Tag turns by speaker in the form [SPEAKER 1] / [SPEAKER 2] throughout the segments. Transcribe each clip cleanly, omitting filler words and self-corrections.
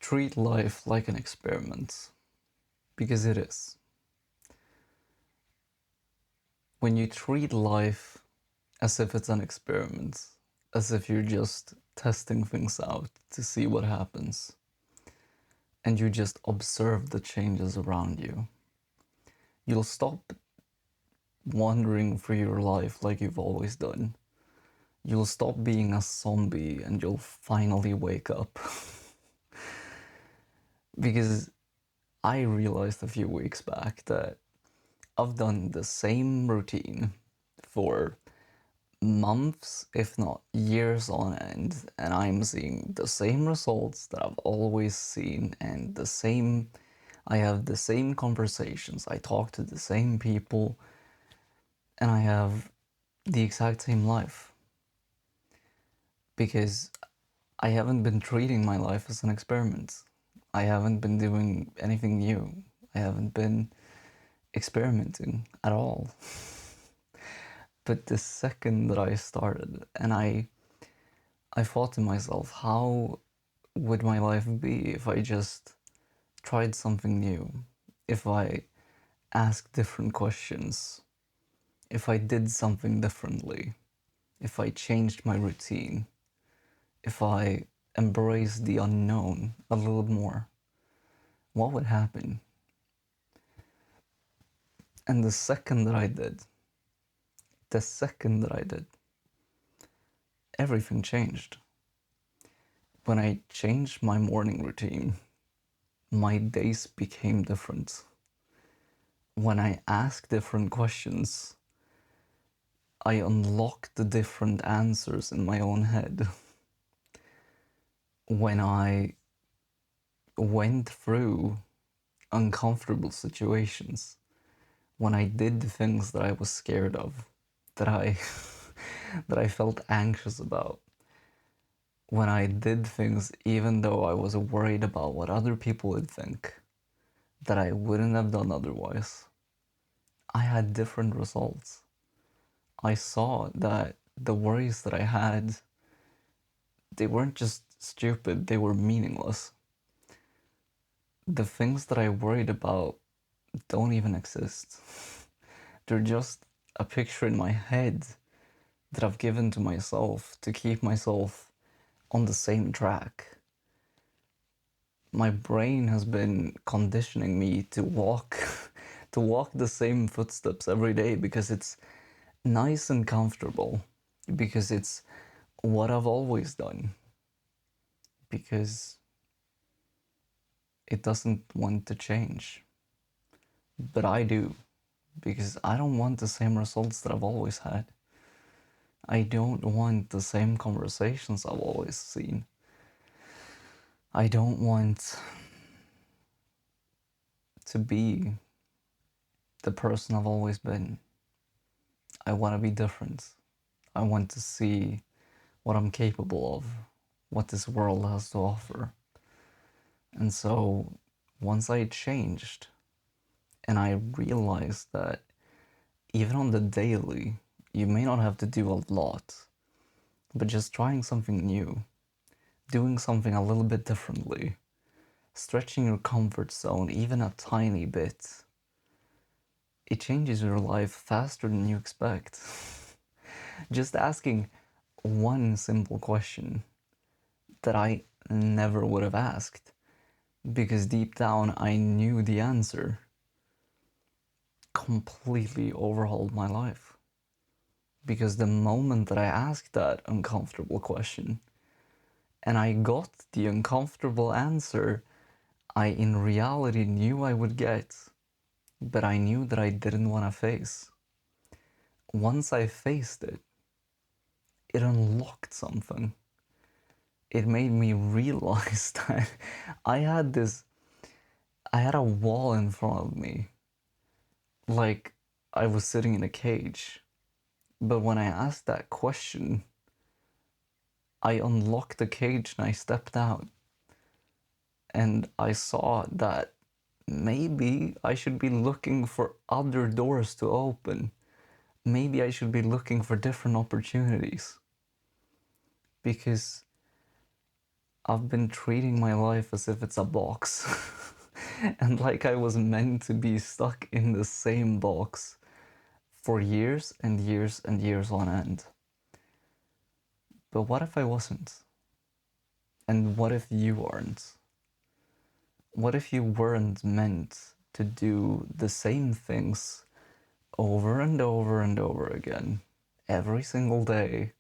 [SPEAKER 1] treat life like an experiment, because it is. When you treat life as if it's an experiment, as if you're just testing things out to see what happens, and you just observe the changes around you, you'll stop wandering through your life like you've always done. You'll stop being a zombie and you'll finally wake up. Because I realized a few weeks back that I've done the same routine for months, if not years on end, and I'm seeing the same results that I've always seen, and I have the same conversations, I talk to the same people, and I have the exact same life. Because I haven't been treating my life as an experiment. I haven't been doing anything new. I haven't been experimenting at all. But the second that I started, and I thought to myself, how would my life be if I just tried something new? If I asked different questions? If I did something differently? If I changed my routine? If I embraced the unknown a little more? What would happen? And the second that I did, everything changed. When I changed my morning routine, my days became different. When I asked different questions, I unlocked the different answers in my own head. When I went through uncomfortable situations, when I did things that I was scared of, that I that I felt anxious about, when I did things even though I was worried about what other people would think, that I wouldn't have done otherwise, I had different results. I saw that the worries that I had, they weren't just stupid, they were meaningless. The things that I worried about don't even exist. They're just a picture in my head that I've given to myself to keep myself on the same track. My brain has been conditioning me to walk to walk the same footsteps every day because it's nice and comfortable, because it's what I've always done, because it doesn't want to change. But I do, because I don't want the same results that I've always had. I don't want the same conversations I've always seen. I don't want to be the person I've always been. I want to be different. I want to see what I'm capable of, what this world has to offer. And so once I changed and I realized that even on the daily, you may not have to do a lot, but just trying something new, doing something a little bit differently, stretching your comfort zone even a tiny bit, it changes your life faster than you expect. Just asking one simple question that I never would have asked, because deep down I knew the answer, completely overhauled my life. Because the moment that I asked that uncomfortable question and I got the uncomfortable answer I in reality knew I would get, but I knew that I didn't want to face. Once I faced it, it unlocked something. It made me realize that I had a wall in front of me, like I was sitting in a cage. But when I asked that question, I unlocked the cage and I stepped out. And I saw that maybe I should be looking for other doors to open. Maybe I should be looking for different opportunities. Because I've been treating my life as if it's a box. And like I was meant to be stuck in the same box for years and years and years on end. But what if I wasn't? And what if you aren't? What if you weren't meant to do the same things over and over and over again, every single day,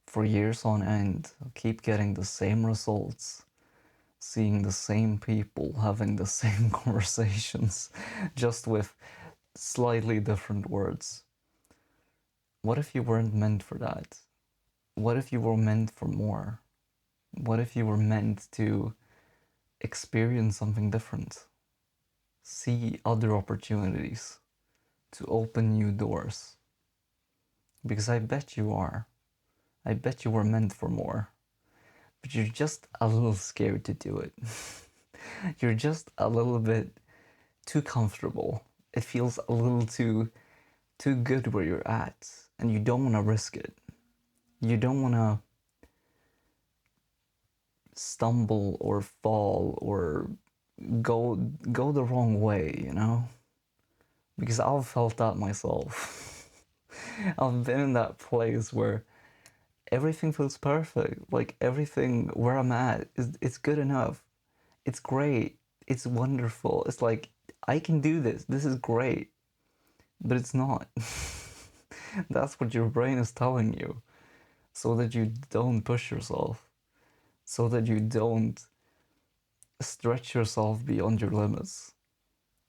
[SPEAKER 1] for years on end, keep getting the same results, seeing the same people, having the same conversations, just with slightly different words? What if you weren't meant for that? What if you were meant for more? What if you were meant to experience something different? See other opportunities, to open new doors? Because I bet you are. I bet you were meant for more. But you're just a little scared to do it. You're just a little bit too comfortable. It feels a little too good where you're at, and you don't want to risk it. You don't want to stumble or fall or go the wrong way, you know? Because I've felt that myself. I've been in that place where everything feels perfect. Like everything where I'm at is it's good enough. It's great. It's wonderful. It's like I can do this. This is great. But it's not. That's what your brain is telling you. So that you don't push yourself. So that you don't stretch yourself beyond your limits.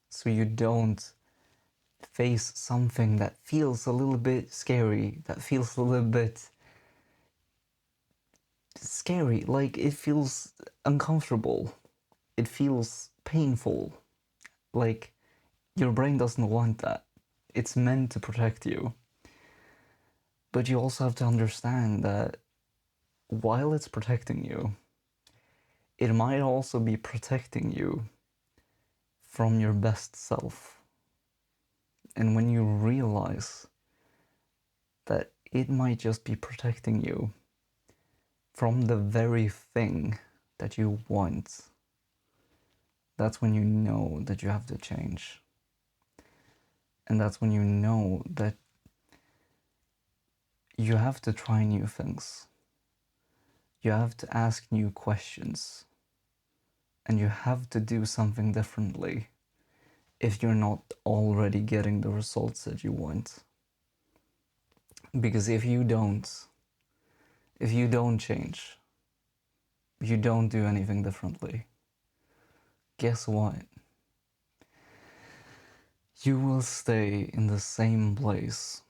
[SPEAKER 1] So you don't face something that feels a little bit scary, that feels a little bit scary, like it feels uncomfortable, it feels painful, like your brain doesn't want that. It's meant to protect you. But you also have to understand that while it's protecting you, it might also be protecting you from your best self. And when you realize that it might just be protecting you from the very thing that you want, that's when you know that you have to change. And that's when you know that you have to try new things. You have to ask new questions. And you have to do something differently if you're not already getting the results that you want. Because if you don't change, if you don't do anything differently, guess what? You will stay in the same place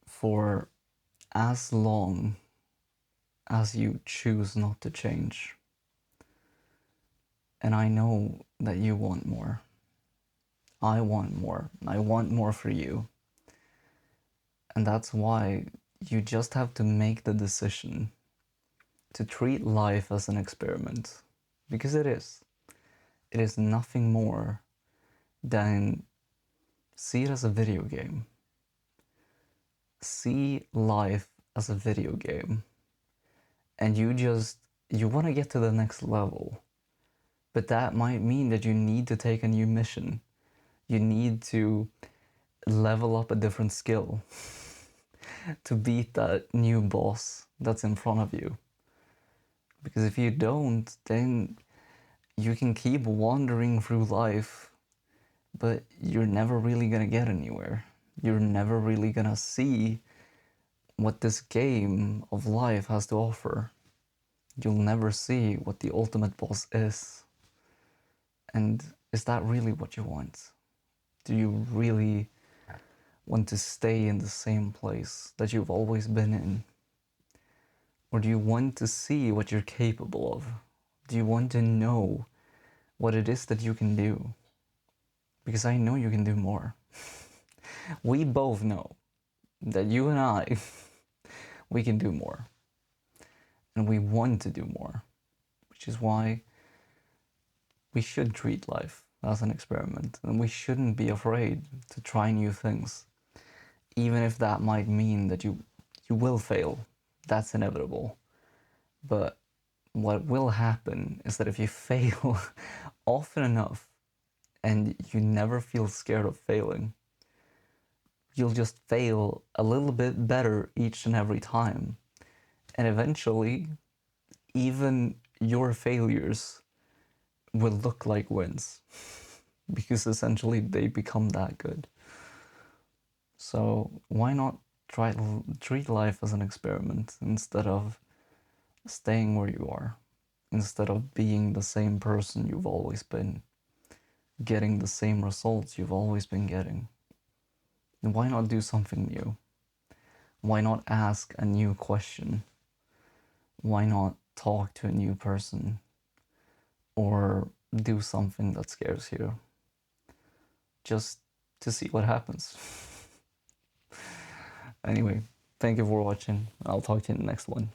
[SPEAKER 1] for as long as you choose not to change. And I know that you want more. I want more. I want more for you. And that's why you just have to make the decision to treat life as an experiment. Because it is. It is nothing more than see it as a video game. See life as a video game. And you want to get to the next level. But that might mean that you need to take a new mission. You need to level up a different skill to beat that new boss that's in front of you. Because if you don't, then you can keep wandering through life, but you're never really gonna get anywhere. You're never really gonna see what this game of life has to offer. You'll never see what the ultimate boss is. And is that really what you want? Do you really want to stay in the same place that you've always been in? Or do you want to see what you're capable of? Do you want to know what it is that you can do? Because I know you can do more. We both know that you and I, we can do more. And we want to do more. Which is why we should treat life as an experiment. And we shouldn't be afraid to try new things. Even if that might mean that you will fail. That's inevitable. But What will happen is that if you fail often enough and you never feel scared of failing, you'll just fail a little bit better each and every time. And eventually, even your failures will look like wins because essentially they become that good. So why not try to treat life as an experiment instead of staying where you are, instead of being the same person you've always been, getting the same results you've always been getting? And why not do something new? Why not ask a new question? Why not talk to a new person or do something that scares you just to see what happens? Anyway, thank you for watching. I'll talk to you in the next one.